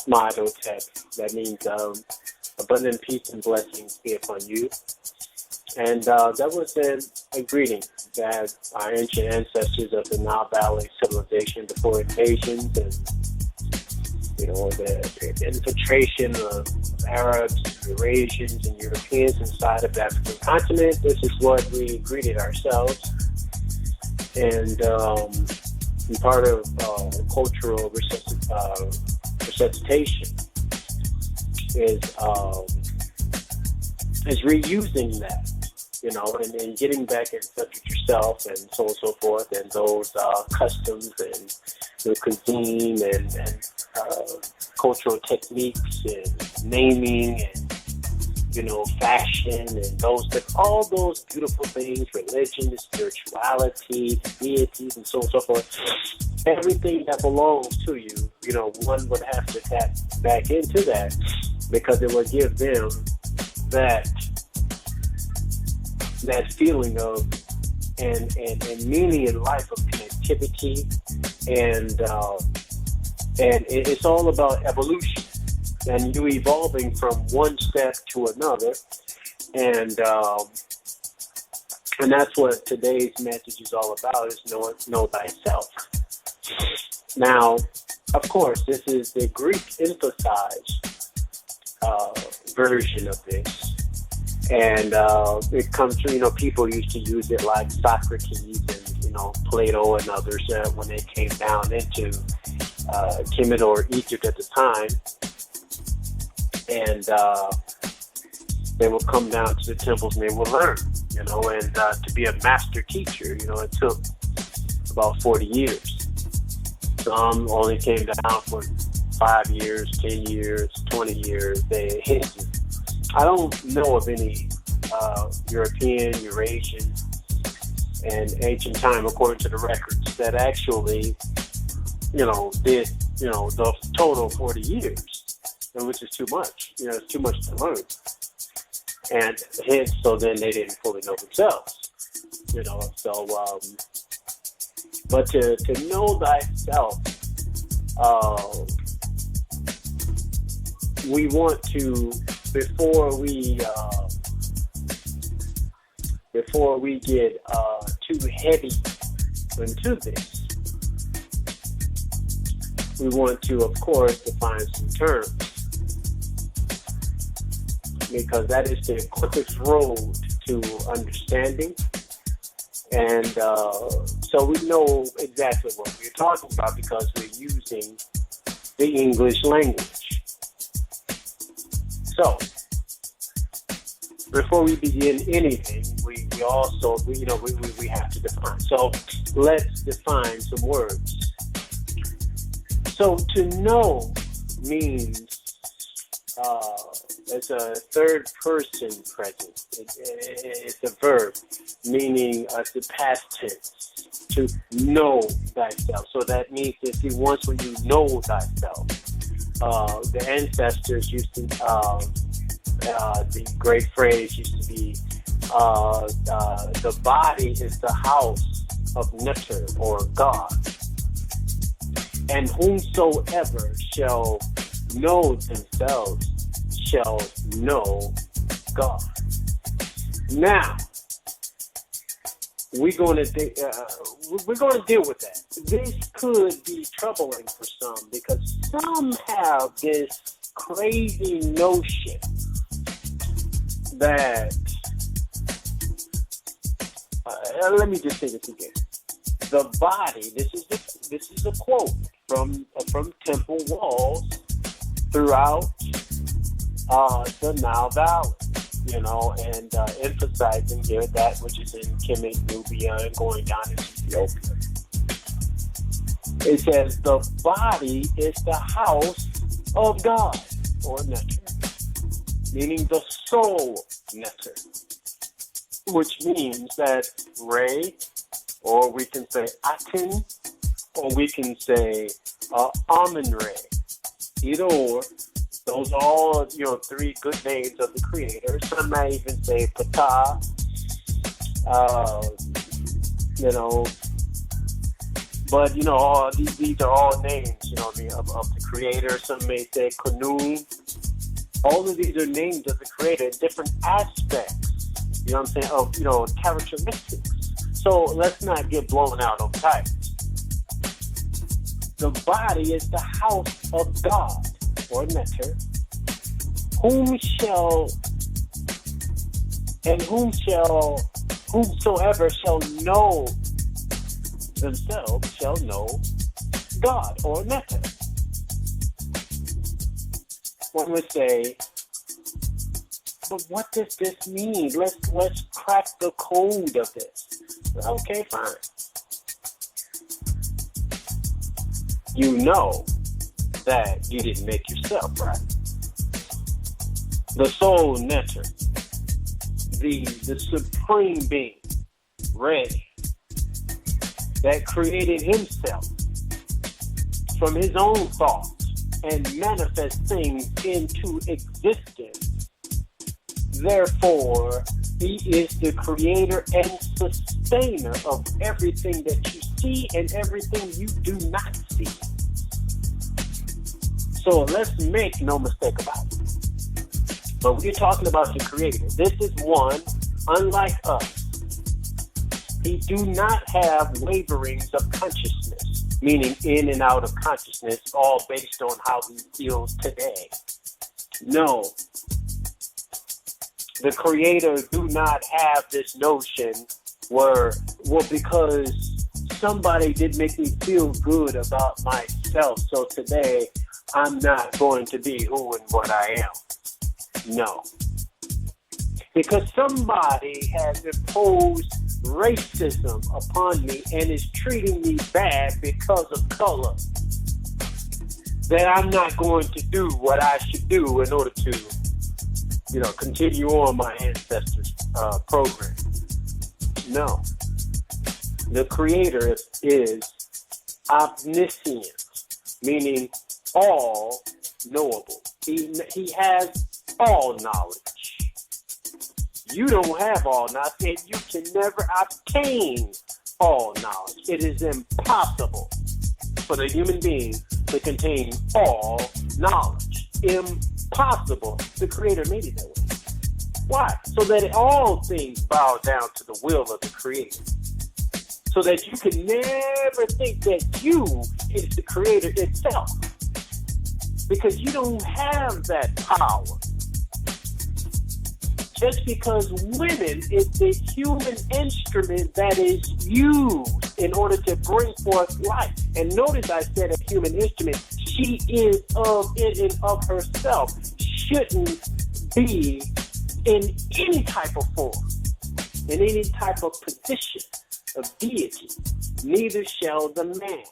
motto text that means abundant peace and blessings be upon you. And that was a greeting that our ancient ancestors of the Nile Valley civilization, the four invasions, and the infiltration of Arabs, Eurasians, and Europeans inside of the African continent. This is what we greeted ourselves, and part of cultural resuscitation is reusing that, and getting back in touch with yourself and so on and so forth, and those customs and the cuisine and cultural techniques and naming and fashion and all those beautiful things, religion, spirituality, deities, and so on and so forth. Everything that belongs to you, one would have to tap back into that because it would give them that feeling of and meaning in life of connectivity, and it's all about evolution and you evolving from one step to another, and that's what today's message is all about: is know thyself. Now, of course, this is the Greek emphasized version of this. And it comes to, people used to use it like Socrates and, Plato and others when they came down into Kemet or Egypt at the time. And they would come down to the temples and they would learn, and to be a master teacher, it took about 40 years. Some only came down for 5 years, 10 years, 20 years. I don't know of any European, Eurasian, and ancient time, according to the records, that actually, did, the total 40 years, which is too much. It's too much to learn. And hence, so then they didn't fully know themselves, but to know thyself, we want to, before we get too heavy into this, we want to, of course, define some terms, because that is the quickest road to understanding. And so we know exactly what we're talking about because we're using the English language. So, before we begin anything, we also have to define. So, let's define some words. So, to know means it's a third person present. It's a verb, meaning it's the past tense, to know thyself. So that means that once when you know thyself, the ancestors used to, the great phrase used to be, the body is the house of Neter, or God. And whomsoever shall know themselves shall know God. Now, we're going to deal with that. This could be troubling for some because some have this crazy notion that let me just say this again. The body. This is a quote from temple walls throughout the Nile Valley, and emphasizing here that which is in Kemet, Nubia, and going down into Ethiopia. It says the body is the house of God, or Neter, meaning the soul Neter, which means that Re, or we can say Aten, or we can say Amen Re, either or. Those are all, three good names of the Creator. Some might even say Ptah, But, all these are all names, of the creator. Some may say Kanun. All of these are names of the creator in different aspects, of characteristics. So let's not get blown out on titles. The body is the house of God, or neter, whomsoever shall know themselves shall know God, or neter. One would say, but what does this mean? Let's crack the code of this. Okay, fine. You know that you didn't make yourself, right? The soul neter, the supreme being, ready, that created himself from his own thoughts and manifest things into existence. Therefore, he is the creator and sustainer of everything that you see and everything you do not see. So let's make no mistake about it. But we're talking about the creator. This is one, unlike us. He do not have waverings of consciousness, meaning in and out of consciousness, all based on how he feels today. No. The creator do not have this notion where, because somebody did make me feel good about myself, so today I'm not going to be who and what I am. No. Because somebody has imposed racism upon me and is treating me bad because of color, that I'm not going to do what I should do in order to, continue on my ancestors' program. No. The creator is omniscient, meaning all knowable. He has all knowledge. You don't have all knowledge, and you can never obtain all knowledge. It is impossible for the human being to contain all knowledge. Impossible. The creator made it that way. Why? So that all things bow down to the will of the creator. So that you can never think that you is the creator itself. Because you don't have that power. Just because women is the human instrument that is used in order to bring forth life. And notice I said a human instrument. She is of it and of herself. Shouldn't be in any type of form, in any type of position of deity. Neither shall the man.